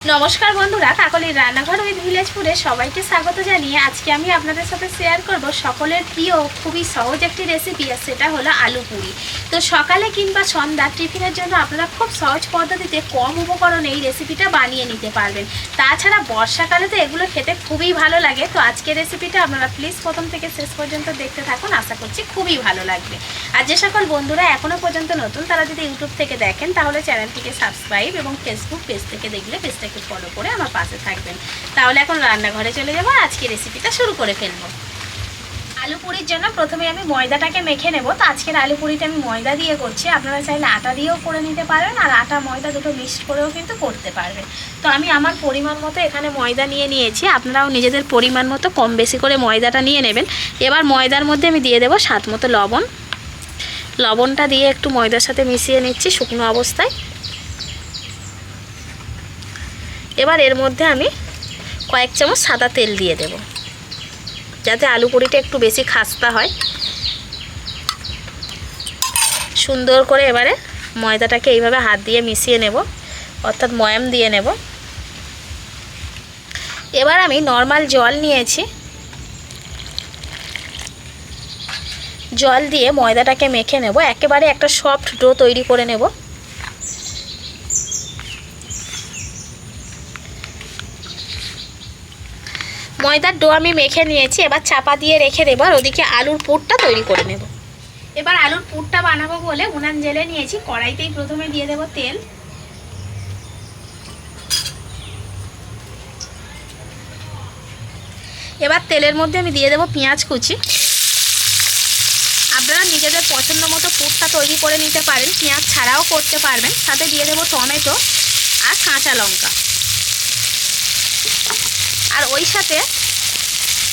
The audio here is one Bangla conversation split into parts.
নমস্কার বন্ধুরা, কাকলির রান্নাঘর উইথ ভিলেজ ফুডে সবাইকে স্বাগত জানিয়ে আজকে আমি আপনাদের সাথে শেয়ার করব সকলের প্রিয় খুবই সহজ একটি রেসিপি, আর সেটা হলো আলু পুরি। তো সকালে কিংবা সন্ধ্যার টিফিনের জন্য আপনারা খুব সহজ পদ্ধতিতে কম উপকরণে এই রেসিপিটা বানিয়ে নিতে পারবেন। তাছাড়া বর্ষাকালে তো এগুলো খেতে খুবই ভালো লাগে। তো আজকের রেসিপিটা আপনারা প্লিজ প্রথম থেকে শেষ পর্যন্ত দেখতে থাকুন, আশা করছি খুবই ভালো লাগবে। আর যে সকল বন্ধুরা এখনও পর্যন্ত নতুন, তারা যদি ইউটিউব থেকে দেখেন তাহলে চ্যানেলটিকে সাবস্ক্রাইব এবং ফেসবুক পেজ থেকে দেখলে পেজটাকে ফলো করে আমার পাশে থাকবেন। তাহলে এখন রান্নাঘরে চলে যাবো, আজকে রেসিপিটা শুরু করে ফেলবো। আলু পুরির জন্য প্রথমে আমি ময়দাটাকে মেখে নেব। তো আজকের আলু পুরিটা আমি ময়দা দিয়ে করছি, আপনারা চাইলে আটা দিয়েও করে নিতে পারবেন, আর আটা ময়দা দুটো মিক্সড করেও কিন্তু করতে পারবেন। তো আমি আমার পরিমাণ মতো এখানে ময়দা নিয়ে নিয়েছি, আপনারাও নিজেদের পরিমাণ মতো কম বেশি করে ময়দাটা নিয়ে নেবেন। এবার ময়দার মধ্যে আমি দিয়ে দেবো স্বাদ মতো লবণ। লবণটা দিয়ে একটু ময়দার সাথে মিশিয়ে নিচ্ছি শুকনো অবস্থায়। এবার এর মধ্যে আমি কয়েক চামচ সাদা তেল দিয়ে দেব, যাতে আলু পুরিটা একটু বেশি খাস্তা হয়। সুন্দর করে এবারে ময়দাটাকে এইভাবে হাত দিয়ে মিশিয়ে নেব, অর্থাৎ ময়াম দিয়ে নেব। এবার আমি নর্মাল জল নিয়েছি, জল দিয়ে ময়দাটাকে মেখে নেব, একেবারে একটা সফট ডো তৈরি করে নেব। ময়দার ডো আমি মেখে নিয়েছি, এবার চাপা দিয়ে রেখে দেবো, আর ওদিকে আলুর পুরটা তৈরি করে নেব। এবার আলুর পুরটা বানাবো বলে উনান জেলে নিয়েছি, কড়াইতেই প্রথমে দিয়ে দেব তেল। এবার তেলের মধ্যে আমি দিয়ে দেব পেঁয়াজ কুচি। আপনারা নিজেদের পছন্দ মতো পুরটা তৈরি করে নিতে পারেন, পেঁয়াজ ছাড়াও করতে পারবেন। সাথে দিয়ে দেব টমেটো আর কাঁচা লঙ্কা, আর ওই সাথে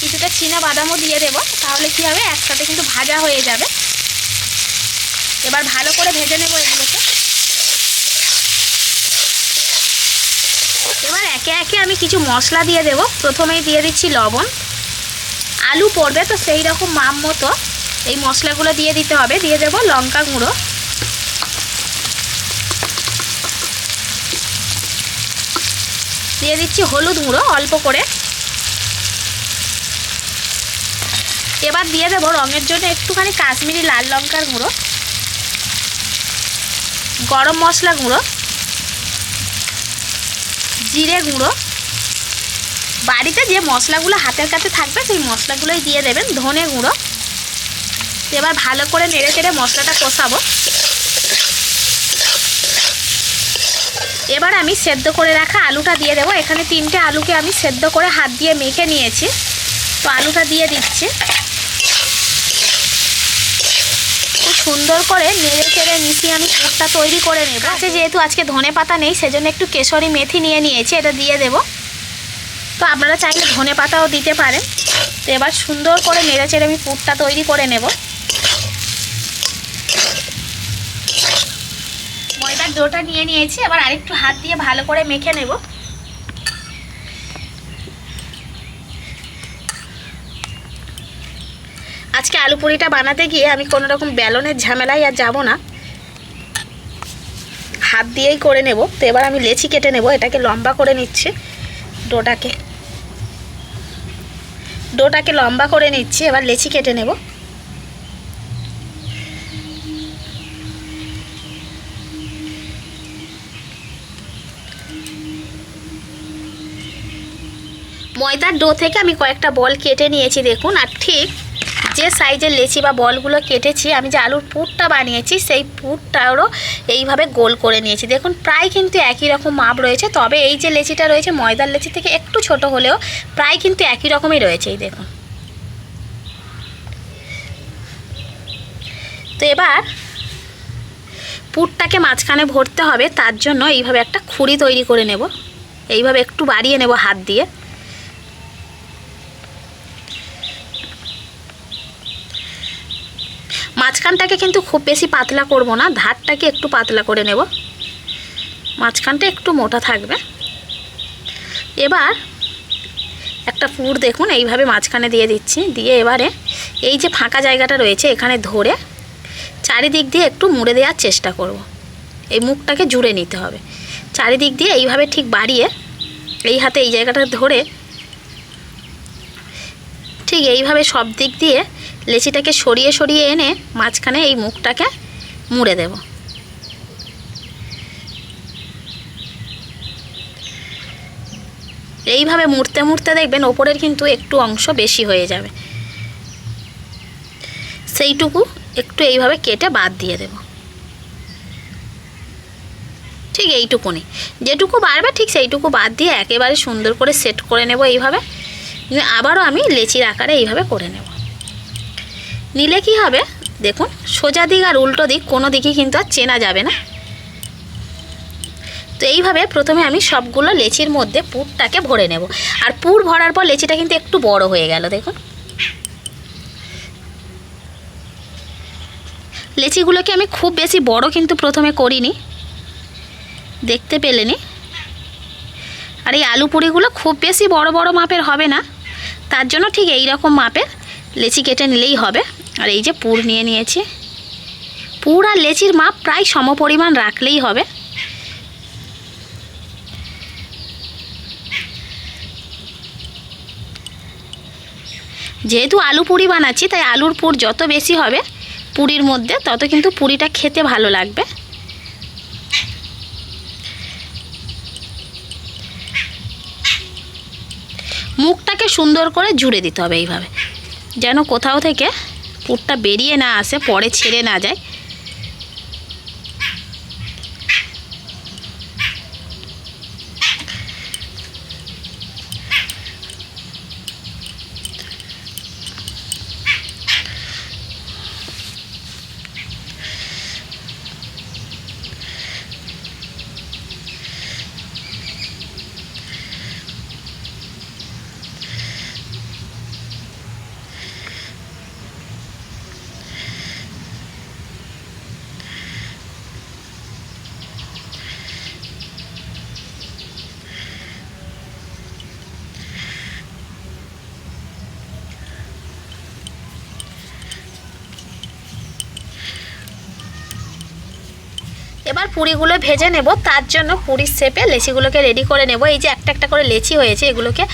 কিছুটা চীনা বাদামও দিয়ে দেব, তাহলে কি হবে, একসাথে কিন্তু ভাজা হয়ে যাবে। এবার ভালো করে ভেজে নেব এগুলোকে। এবার একে একে আমি কিছু মশলা দিয়ে দেব। প্রথমেই দিয়ে দিচ্ছি লবণ, আলু পড়বে তো সেই রকম মাপ মতো এই মশলাগুলো দিয়ে দিতে হবে। দিয়ে দেব লঙ্কা গুঁড়ো, দিয়ে দিচ্ছি হলুদ গুঁড়ো অল্প করে। এবার দিয়ে দেবো রঙের জন্য একটুখানি কাশ্মীরি লাল লঙ্কার গুঁড়ো, গরম মশলা গুঁড়ো, জিরে গুঁড়ো। বাড়িতে যে মশলাগুলো হাতের কাছে থাকবে সেই মশলাগুলোই দিয়ে দেবেন, ধনে গুঁড়ো। এবার ভালো করে নেড়ে চেড়ে মশলাটা কষাবো। এবার আমি সেদ্ধ করে রাখা আলুটা দিয়ে দেবো। এখানে 3টে আলুকে আমি সেদ্ধ করে হাত দিয়ে মেখে নিয়েছি, তো আলুটা দিয়ে দিচ্ছি। খুব সুন্দর করে নেড়ে চেড়ে মিশিয়ে আমি পুরটা তৈরি করে নেব। যেহেতু আজকে ধনে পাতা নেই, সেজন্য একটু কেশরি মেথি নিয়ে নিয়েছি, এটা দিয়ে দেব। তো আপনারা চাইলে ধনে পাতাও দিতে পারেন। তো এবার সুন্দর করে নেড়ে চেড়ে আমি পুরটা তৈরি করে নেব। ময়দার ডোটা নিয়ে নিয়েছি, এবার আরেকটু হাত দিয়ে ভালো করে মেখে নেব। আজকে আলু পুরিটা বানাতে গিয়ে আমি কোনো রকম বেলনের ঝামেলায় আর যাব না, হাত দিয়েই করে নেব। তো এবার আমি লেচি কেটে নেব, এটাকে লম্বা করে নিচ্ছি। ডোটাকে লম্বা করে নিচ্ছি, এবার লেচি কেটে নেব। ময়দার ডো থেকে আমি কয়েকটা বল কেটে নিয়েছি দেখুন, আর ঠিক যে সাইজের লেচি বা বলগুলো কেটেছি, আমি যে আলুর পুরটা বানিয়েছি সেই পুরটারও এইভাবে গোল করে নিয়েছি। দেখুন প্রায় কিন্তু একই রকম মাপ রয়েছে, তবে এই যে লেচিটা রয়েছে ময়দার লেচি থেকে একটু ছোট হলেও প্রায় কিন্তু একই রকমই রয়েছে, এই দেখুন। তো এবার পুরটাকে মাঝখানে ভরতে হবে, তার জন্য এইভাবে একটা খুঁড়ি তৈরি করে নেব। এইভাবে একটু বাড়িয়ে নেব হাত দিয়ে। মাঝখানটাকে কিন্তু খুব বেশি পাতলা করব না, ধারটাকে একটু পাতলা করে নেব, মাঝখানটা একটু মোটা থাকবে। এবার একটা পুর দেখুন এইভাবে মাঝখানে দিয়ে দিচ্ছি, দিয়ে এবারে এই যে ফাঁকা জায়গাটা রয়েছে এখানে ধরে চারিদিক দিয়ে একটু মুড়ে দেওয়ার চেষ্টা করব। এই মুখটাকে জুড়ে নিতে হবে, চারিদিক দিয়ে এইভাবে ঠিক বাড়িয়ে এই হাতে এই জায়গাটা ধরে ঠিক এইভাবে সব দিক দিয়ে লেচিটাকে সরিয়ে সরিয়ে এনে মাঝখানে এই মুখটাকে মুড়ে দেব। এইভাবে মুড়তে মুড়তে দেখবেন ওপরের কিন্তু একটু অংশ বেশি হয়ে যাবে, সেইটুকু একটু এইভাবে কেটে বাদ দিয়ে দেব। ঠিক এইটুকুনি, যেটুকু বাড়বে ঠিক সেইটুকু বাদ দিয়ে একেবারে সুন্দর করে সেট করে নেব। এইভাবে আবারও আমি লেচির আকারে এইভাবে করে নেব। নিলে কি হবে দেখুন, সোজা দিক আর উল্টো দিক কোনো দিকই কিন্তু আর চেনা যাবে না। তো এইভাবে প্রথমে আমি সবগুলো লেচির মধ্যে পুরটাকে ভরে নেব। আর পুর ভরার পর লেচিটা কিন্তু একটু বড় হয়ে গেল দেখুন। লেচিগুলোকে আমি খুব বেশি বড় কিন্তু প্রথমে করিনি, দেখতে পেলেনি। আর এই আলু পুরিগুলো খুব বেশি বড় বড় মাপের হবে না, তার জন্য ঠিক এই রকম মাপের লেচি কেটে নিলেই হবে। আর এই যে পুর নিয়ে নিয়েছি, পুর আর লেচির মাপ প্রায় সমপরিমাণ রাখলেই হবে। যেহেতু আলু পুরি বানাচ্ছি তাই আলুর পুর যত বেশি হবে পুরির মধ্যে তত কিন্তু পুরিটা খেতে ভালো লাগবে। মুখটাকে সুন্দর করে জুড়ে দিতে হবে এইভাবে, যেন কোথাও থেকে পুরটা বেরিয়ে না আসে, পরে ছেড়ে না যায়। এবার পুরিগুলো ভেজে নেব, তার জন্য পুরির শেপে লেচিগুলোকে রেডি করে নেব। এই যে একটা একটা করে লেচি হয়েছে, এগুলোকে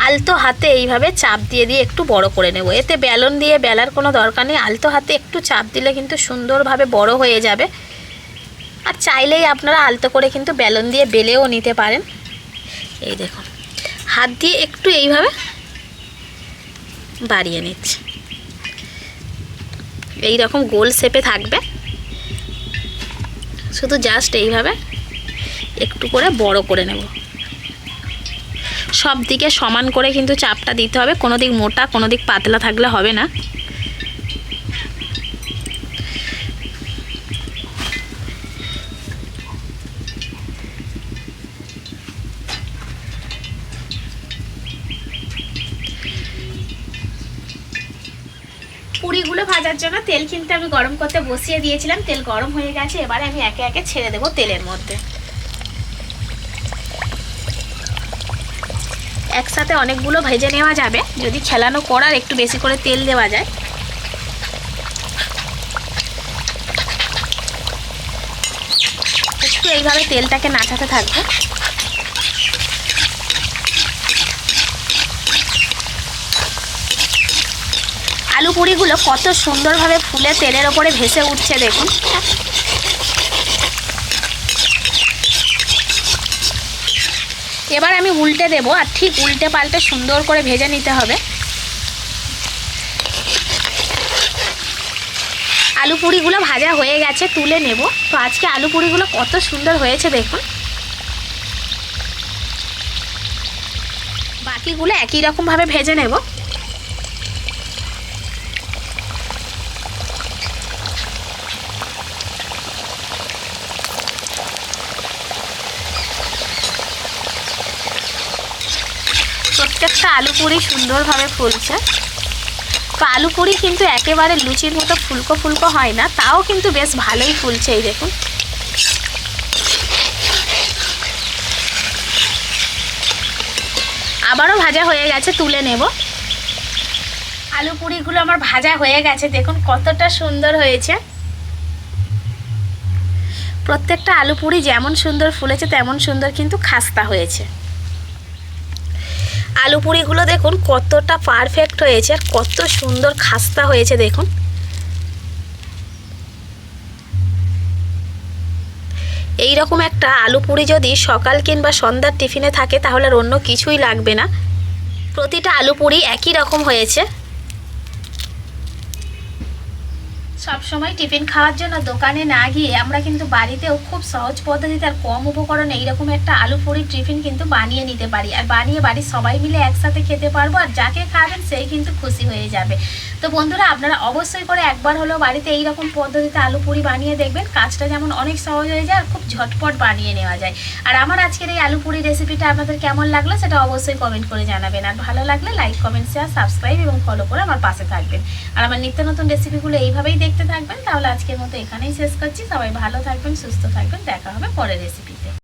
আলতো হাতে এইভাবে চাপ দিয়ে দিয়ে একটু বড় করে নেব। এতে বেলন দিয়ে বেলার কোনো দরকার নেই, আলতো হাতে একটু চাপ দিলে কিন্তু সুন্দরভাবে বড় হয়ে যাবে। আর চাইলেই আপনারা আলতো করে কিন্তু বেলন দিয়ে বেলেও নিতে পারেন। এই দেখুন, হাত দিয়ে একটু এইভাবে বাড়িয়ে নিচ্ছে, এই রকম গোল শেপে থাকবে। শুধু জাস্ট এইভাবে একটু করে বড় করে নেব। সব দিকে সমান করে কিন্তু চাপটা দিতে হবে, কোনো দিক মোটা কোনো দিক পাতলা থাকলে হবে না। পুরিগুলো ভাজার জন্য তেল কিন্তু আমি গরম করতে বসিয়ে দিয়েছিলাম, তেল গরম হয়ে গেছে। এবারে আমি একে একে ছেড়ে দেবো তেলের মধ্যে। একসাথে অনেকগুলো ভেজে নেওয়া যাবে যদি খেলানো করার একটু বেশি করে তেল দেওয়া যায়। একটু এইভাবে তেলটাকে নাড়াতে থাকবো। আলু পুরিগুলো কত সুন্দরভাবে ফুলে তেলের ওপরে ভেসে উঠছে দেখুন। এবার আমি উল্টে দেব, আর ঠিক উল্টে পাল্টে সুন্দর করে ভেজে নিতে হবে। আলু পুরিগুলো ভাজা হয়ে গেছে, তুলে নেব। তো আজকে আলু পুরিগুলো কত সুন্দর হয়েছে দেখুন। বাকিগুলো একই রকমভাবে ভেজে নেব। প্রত্যেকটা আলু পুরি সুন্দরভাবে ফুলছে। তো আলু পুরি কিন্তু একেবারে লুচির মতো ফুলকো ফুলকো হয় না, তাও কিন্তু বেশ ভালোই ফুলছে। এই দেখুন, আবারও ভাজা হয়ে গেছে, তুলে নেব। আলু পুরিগুলো আমার ভাজা হয়ে গেছে, দেখুন কতটা সুন্দর হয়েছে। প্রত্যেকটা আলু পুরি যেমন সুন্দর ফুলেছে তেমন সুন্দর কিন্তু খাস্তা হয়েছে। আলু পুরিগুলো দেখুন কতটা পারফেক্ট হয়েছে আর কত সুন্দর খাস্তা হয়েছে দেখুন। এই রকম একটা আলু পুরি যদি সকাল কিংবা সন্ধ্যার টিফিনে থাকে তাহলে আর অন্য কিছুই লাগবে না। প্রতিটা আলু পুরি একই রকম হয়েছে। সব সময় টিফিন খাওয়ার জন্য দোকানে না গিয়ে আমরা কিন্তু বাড়িতেও খুব সহজ পদ্ধতিতে আর কম উপকরণে এইরকম একটা আলু পুরির টিফিন কিন্তু বানিয়ে নিতে পারি, আর বানিয়ে বাড়ির সবাই মিলে একসাথে খেতে পারবো, আর যাকে খাবেন সেই কিন্তু খুশি হয়ে যাবে। তো বন্ধুরা আপনারা অবশ্যই করে একবার হলেও বাড়িতে এইরকম পদ্ধতিতে আলু পুরি বানিয়ে দেখবেন। কাজটা যেমন অনেক সহজ হয়ে যায় আর খুব ঝটপট বানিয়ে নেওয়া যায়। আর আমার আজকের এই আলু পুরি রেসিপিটা আপনাদের কেমন লাগলো সেটা অবশ্যই কমেন্ট করে জানাবেন। আর ভালো লাগলে লাইক, কমেন্ট, শেয়ার, সাবস্ক্রাইব এবং ফলো করে আমার পাশে থাকবেন। আর আমার নিত্য নতুন রেসিপিগুলো এইভাবেই দেখতে থাকবেন। তাহলে আজকের মতো এখানেই শেষ করছি। সবাই ভালো থাকবেন, সুস্থ থাকবেন, দেখা হবে পরের রেসিপিতে।